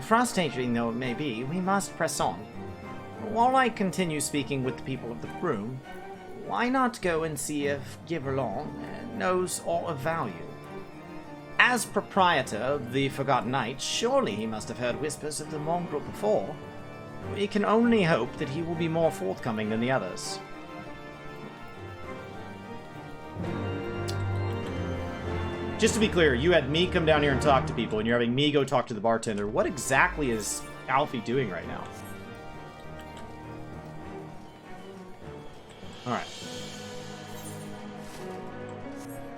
Frustrating though it may be, we must press on. While I continue speaking with the people of the room, why not go and see if Giverlon knows aught of value? As proprietor of the Forgotten Knights, surely he must have heard whispers of the mongrel before. We can only hope that he will be more forthcoming than the others. Just to be clear, you had me come down here and talk to people, and you're having me go talk to the bartender. What exactly is Alfie doing right now? Alright.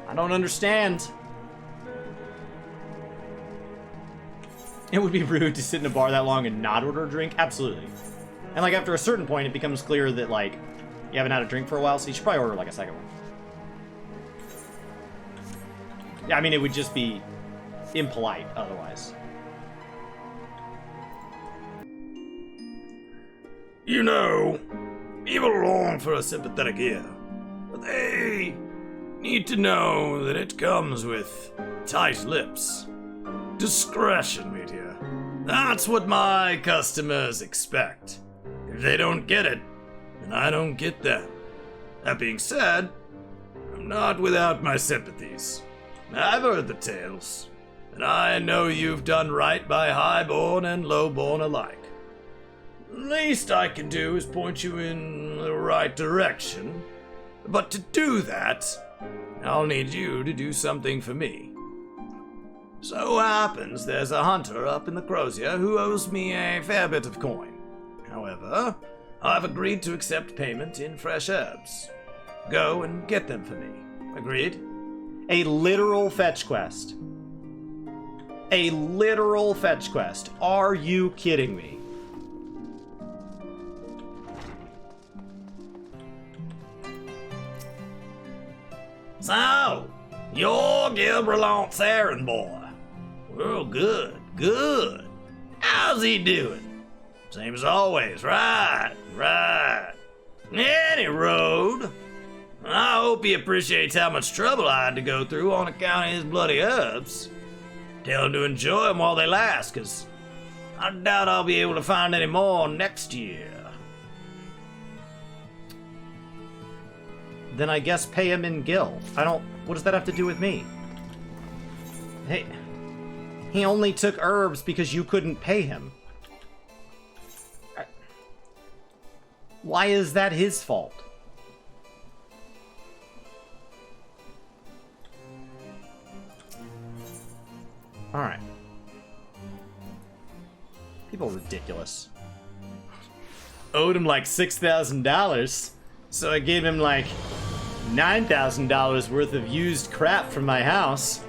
I don't understand. It would be rude to sit in a bar that long and not order a drink? Absolutely. And, like, after a certain point, it becomes clear that, like, you haven't had a drink for a while, so you should probably order, like, a second one. Yeah, I mean, it would just be impolite otherwise. You know, people long for a sympathetic ear, but they need to know that it comes with tight lips. Discretion, meteor. That's what my customers expect. If they don't get it, then I don't get them. That being said, I'm not without my sympathies. I've heard the tales, and I know you've done right by highborn and lowborn alike. The least I can do is point you in the right direction, but to do that, I'll need you to do something for me. So happens there's a hunter up in the Crozier who owes me a fair bit of coin. However, I've agreed to accept payment in fresh herbs. Go and get them for me. Agreed? A literal fetch quest. A literal fetch quest. Are you kidding me? So, you're Gilberlant's errand boy. Well, good, good. How's he doing? Same as always, right. Any road. I hope he appreciates how much trouble I had to go through on account of his bloody herbs. Tell him to enjoy them while they last, 'cause I doubt I'll be able to find any more next year. Then I guess pay him in gil. What does that have to do with me? Hey, he only took herbs because you couldn't pay him. Why is that his fault? Alright. People are ridiculous. Owed him like $6,000, so I gave him like $9,000 worth of used crap from my house.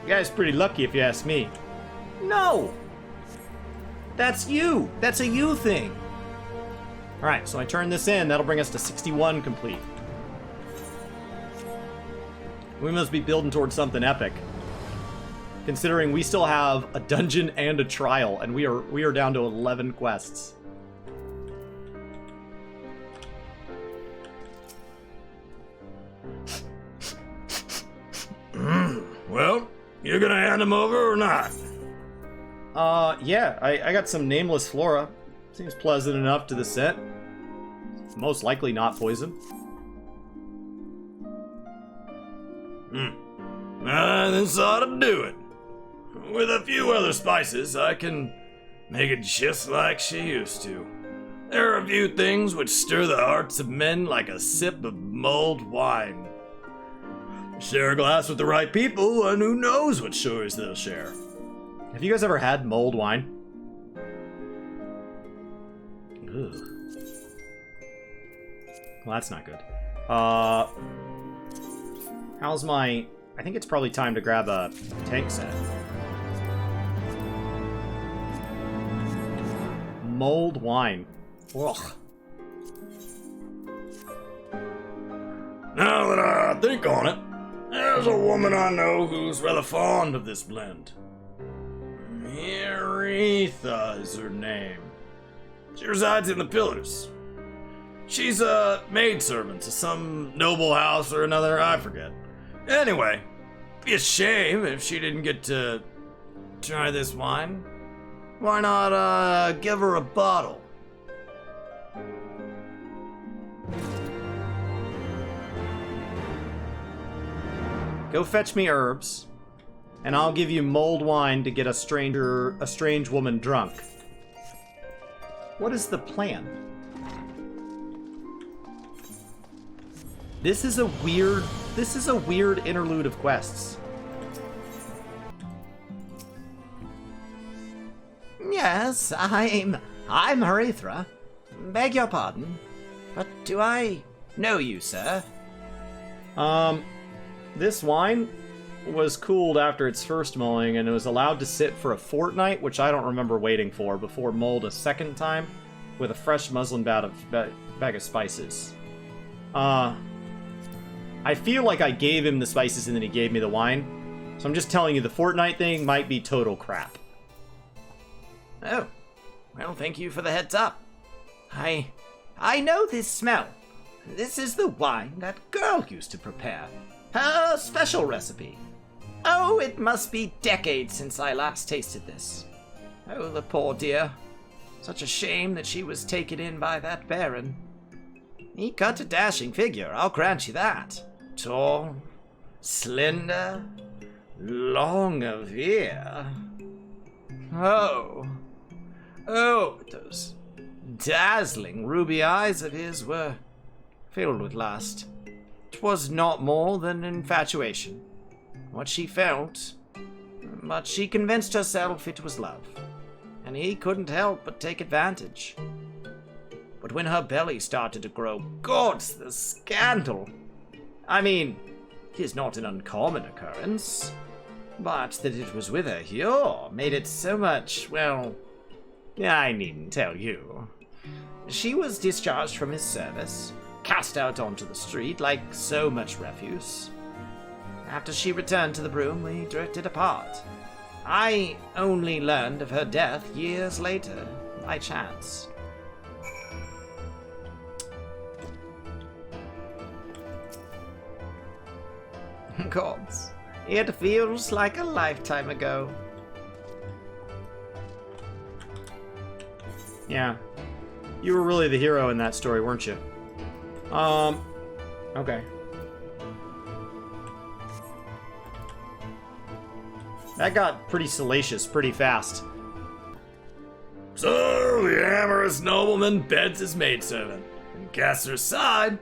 The guy's pretty lucky if you ask me. No! That's you! That's a you thing! Alright, so I turn this in, that'll bring us to 61 complete. We must be building towards something epic. Considering we still have a dungeon and a trial, and we are down to 11 quests. Well, you're gonna hand him over or not? Yeah, I got some nameless flora. Seems pleasant enough to the scent. Most likely not poison. This ought to do it. With a few other spices, I can make it just like she used to. There are a few things which stir the hearts of men like a sip of mulled wine. Share a glass with the right people, and who knows what stories they'll share. Have you guys ever had mulled wine? Ugh. Well, that's not good. How's my... I think it's probably time to grab a tank set. Mulled wine. Ugh. Now that I think on it, there's a woman I know who's rather fond of this blend. Aretha is her name. She resides in the Pillars. She's a maidservant to some noble house or another, I forget. Anyway, it'd be a shame if she didn't get to try this wine. Why not, give her a bottle? Go fetch me herbs, and I'll give you mulled wine to get a strange woman drunk. What is the plan? This is a weird interlude of quests. Yes, I'm Harithra. Beg your pardon, but do I know you, sir? This wine was cooled after its first mulling, and it was allowed to sit for a fortnight, which I don't remember waiting for, before mulled a second time with a fresh muslin bag of spices. I feel like I gave him the spices and then he gave me the wine, so I'm just telling you the fortnight thing might be total crap. Oh, well, thank you for the heads up. I know this smell. This is the wine that girl used to prepare. Her special recipe. Oh, it must be decades since I last tasted this. Oh, the poor dear. Such a shame that she was taken in by that Baron. He cut a dashing figure, I'll grant you that. Tall, slender, long of ear. Oh, those dazzling ruby eyes of his were filled with lust. 'Twas not more than infatuation. What she felt, but she convinced herself it was love, and he couldn't help but take advantage. But when her belly started to grow, God's the scandal! I mean, 'tis not an uncommon occurrence, but that it was with her here made it so much, well, I needn't tell you. She was discharged from his service, cast out onto the street like so much refuse. After she returned to the broom, we drifted apart. I only learned of her death years later, by chance. Gods, it feels like a lifetime ago. Yeah. You were really the hero in that story, weren't you? Okay. That got pretty salacious pretty fast. So the amorous nobleman beds his maidservant and casts her aside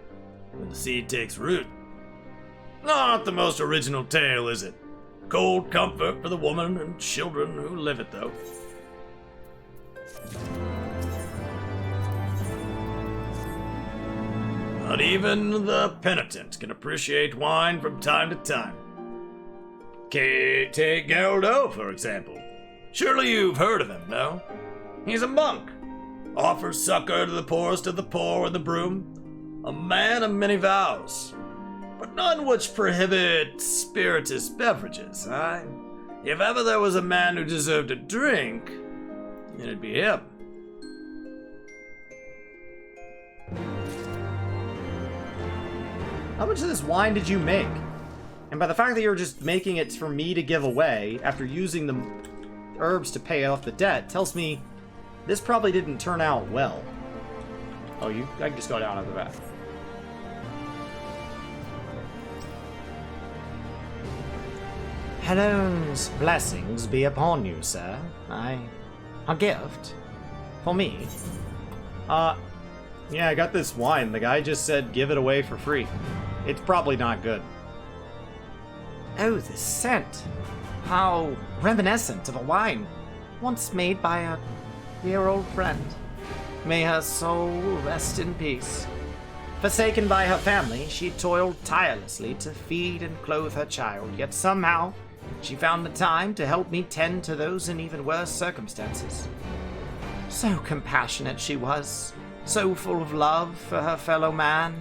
when the seed takes root. Not the most original tale, is it? Cold comfort for the woman and children who live it, though. Not even the penitent can appreciate wine from time to time. Take Geraldo, for example. Surely you've heard of him, no? He's a monk. Offers succor to the poorest of the poor in the broom. A man of many vows. But none which prohibit spirituous beverages, aye? If ever there was a man who deserved a drink, it'd be him. How much of this wine did you make? And by the fact that you're just making it for me to give away after using the herbs to pay off the debt tells me this probably didn't turn out well. Oh, I can just go down over that. Helen's blessings be upon you, sir. A gift. For me. Yeah, I got this wine. The guy just said give it away for free. It's probably not good. Oh, the scent. How reminiscent of a wine once made by a dear old friend. May her soul rest in peace. Forsaken by her family, she toiled tirelessly to feed and clothe her child, yet somehow she found the time to help me tend to those in even worse circumstances. So compassionate she was, so full of love for her fellow man.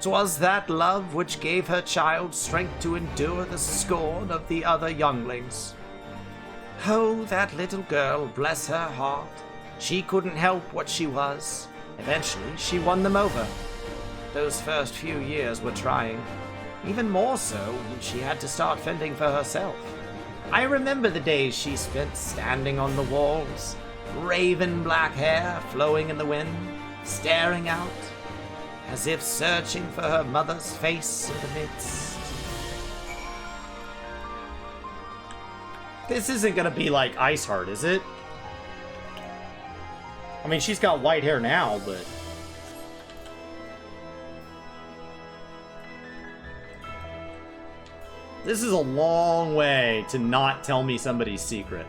'Twas that love which gave her child strength to endure the scorn of the other younglings. Oh, that little girl, bless her heart. She couldn't help what she was. Eventually, she won them over. Those first few years were trying. Even more so when she had to start fending for herself. I remember the days she spent standing on the walls, raven black hair flowing in the wind, staring out, as if searching for her mother's face in the midst. This isn't gonna be like Iceheart, is it? I mean, she's got white hair now, but... This is a long way to not tell me somebody's secret.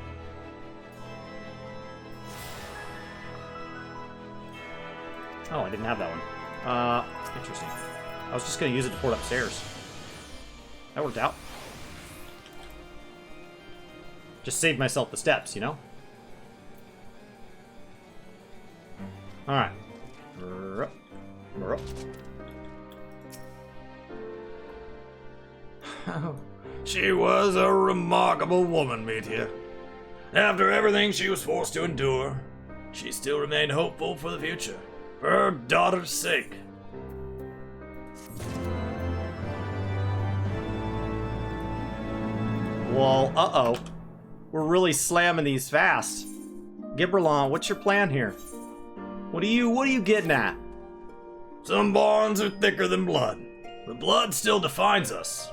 Oh, I didn't have that one. Interesting. I was just gonna use it to port upstairs. That worked out. Just saved myself the steps, you know? Alright. She was a remarkable woman, Meteor. After everything she was forced to endure, she still remained hopeful for the future, for her daughter's sake. Well, uh-oh. We're really slamming these fast. Gibberlon, what's your plan here? What are you getting at? Some bonds are thicker than blood, but blood still defines us,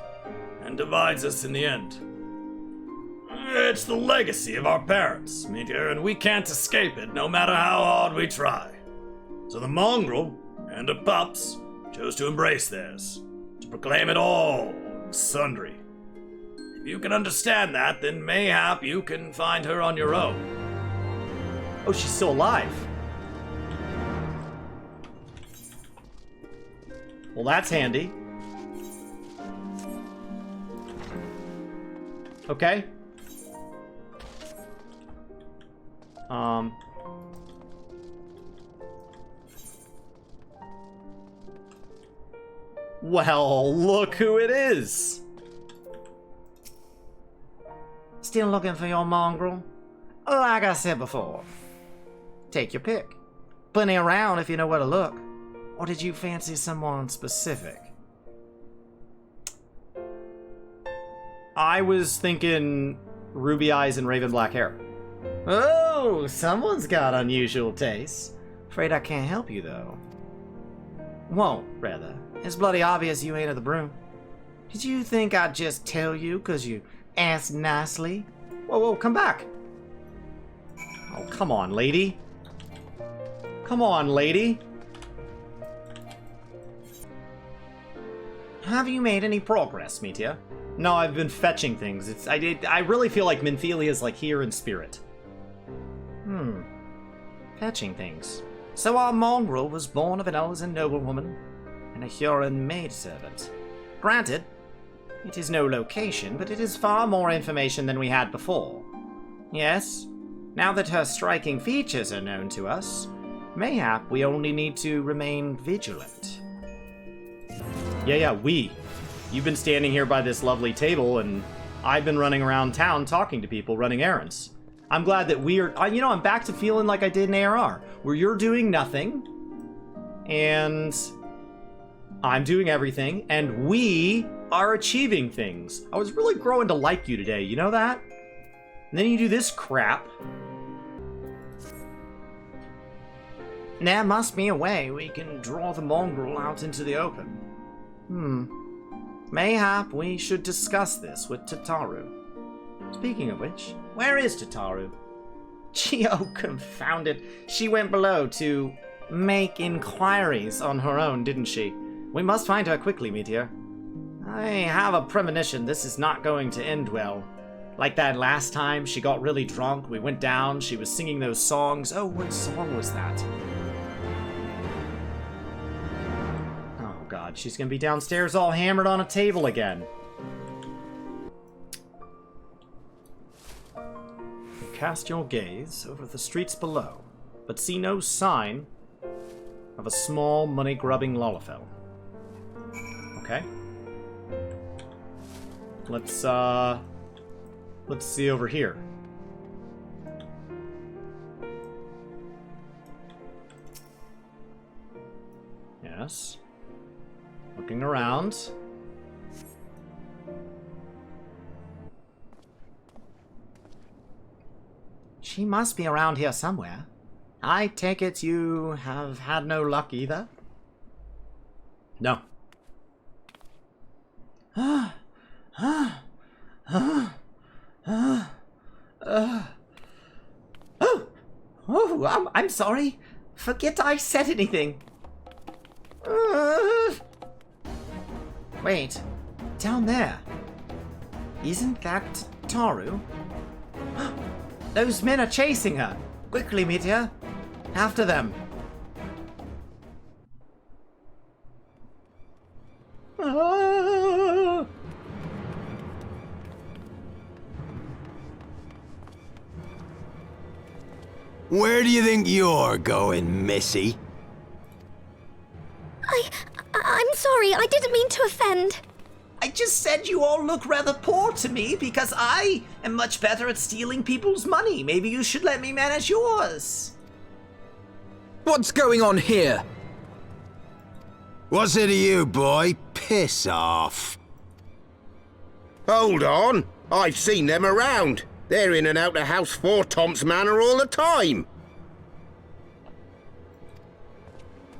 and divides us in the end. It's the legacy of our parents, Meteor, and we can't escape it no matter how hard we try. So the mongrel and her pups chose to embrace theirs, to proclaim it all sundry. If you can understand that, then mayhap you can find her on your own. Oh, she's still alive. Well, that's handy. Okay. Well, look who it is. Still looking for your mongrel? Like I said before, take your pick. Plenty around if you know where to look. Or did you fancy someone specific? I was thinking ruby eyes and raven black hair. Oh, someone's got unusual tastes. Afraid I can't help you, though. Won't, rather. It's bloody obvious you ain't of the broom. Did you think I'd just tell you 'cause you asked nicely? Whoa, come back. Oh, come on, lady. Come on, lady. Have you made any progress, Meteor? No, I've been fetching things. I really feel like Minthelia's like here in spirit. Fetching things. So our mongrel was born of an Elzen noblewoman and a Huron maidservant. Granted, it is no location, but it is far more information than we had before. Yes, now that her striking features are known to us, mayhap we only need to remain vigilant. Yeah, You've been standing here by this lovely table, and I've been running around town talking to people, running errands. I'm glad that I'm back to feeling like I did in ARR, where you're doing nothing, and I'm doing everything, and we are achieving things. I was really growing to like you today, you know that? And then you do this crap. There must be a way we can draw the mongrel out into the open. Mayhap we should discuss this with Tataru. Speaking of which, where is Tataru? Oh, confound it. She went below to make inquiries on her own, didn't she? We must find her quickly, Meteor. I have a premonition this is not going to end well. Like that last time, she got really drunk, we went down, she was singing those songs. Oh, what song was that? Oh god, she's gonna be downstairs all hammered on a table again. Cast your gaze over the streets below, but see no sign of a small money-grubbing Lalafell. Okay. Let's see over here. Yes. Looking around. She must be around here somewhere. I take it you have had no luck either? No. I'm sorry. Forget I said anything. Wait, down there. Isn't that Taru? Those men are chasing her. Quickly, Meteor. After them. Where do you think you're going, Missy? I'm sorry, I didn't mean to offend. I just said you all look rather poor to me because I am much better at stealing people's money. Maybe you should let me manage yours. What's going on here? What's it to you, boy? Piss off. Hold on, I've seen them around. They're in and out of House 4 Tom's Manor all the time.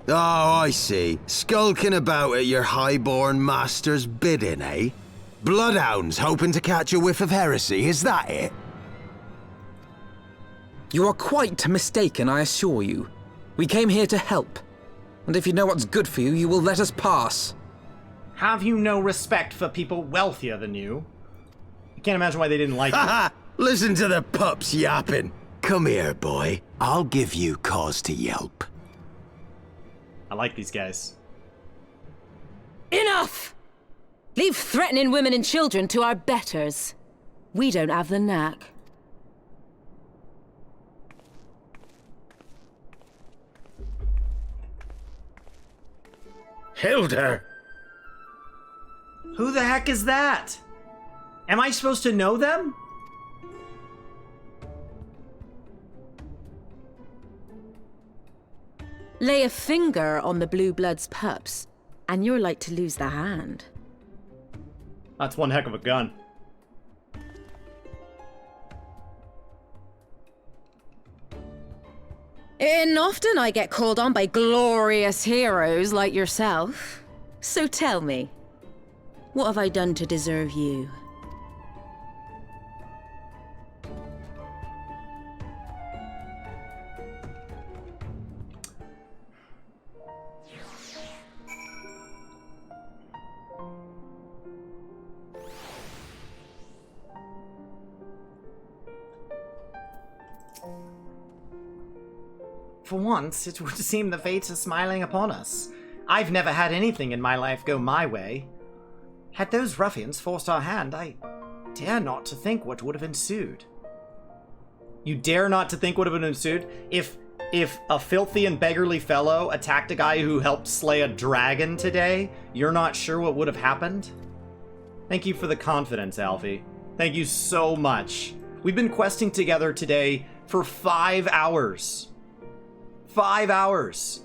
Oh, I see. Skulking about at your highborn master's bidding, eh? Bloodhounds hoping to catch a whiff of heresy, is that it? You are quite mistaken, I assure you. We came here to help. And if you know what's good for you, you will let us pass. Have you no respect for people wealthier than you? I can't imagine why they didn't like you. Ha! Listen to the pups yapping. Come here, boy. I'll give you cause to yelp. I like these guys. Enough! Leave threatening women and children to our betters. We don't have the knack. Hilda! Who the heck is that? Am I supposed to know them? Lay a finger on the Blue Blood's pups, and you're like to lose the hand. That's one heck of a gun. And often I get called on by glorious heroes like yourself. So tell me, what have I done to deserve you? For once, it would seem the fates are smiling upon us. I've never had anything in my life go my way. Had those ruffians forced our hand, I dare not to think what would have ensued. You dare not to think would have ensued if a filthy and beggarly fellow attacked a guy who helped slay a dragon today, you're not sure what would have happened? Thank you for the confidence, Alfie. Thank you so much. We've been questing together today for 5 hours. 5 hours.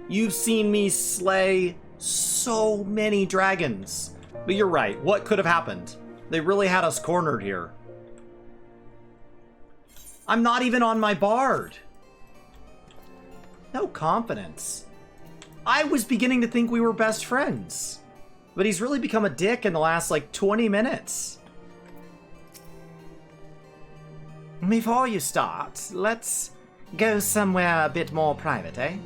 You've seen me slay so many dragons. But you're right, what could have happened? They really had us cornered here. I'm not even on my bard. No confidence. I was beginning to think we were best friends. But he's really become a dick in the last, 20 minutes. Before you start, let's go somewhere a bit more private, eh?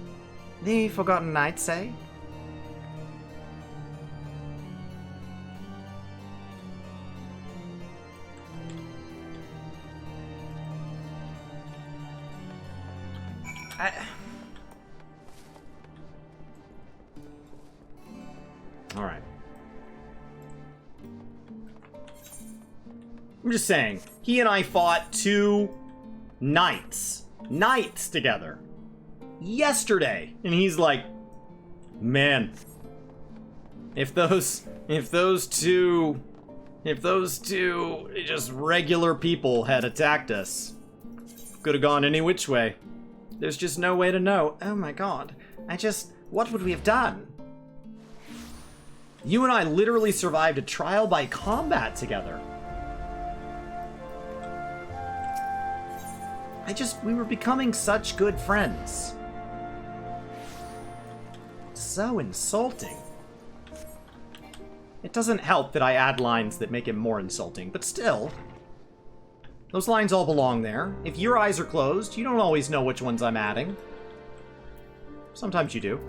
The Forgotten Knights, eh? Alright. I'm just saying, he and I fought 2 knights together yesterday, and he's like, man, if those two just regular people had attacked us, could have gone any which way. There's just no way to know. Oh my god. What would we have done? You and I literally survived a trial by combat together. We were becoming such good friends. So insulting. It doesn't help that I add lines that make it more insulting, but still. Those lines all belong there. If your eyes are closed, you don't always know which ones I'm adding. Sometimes you do.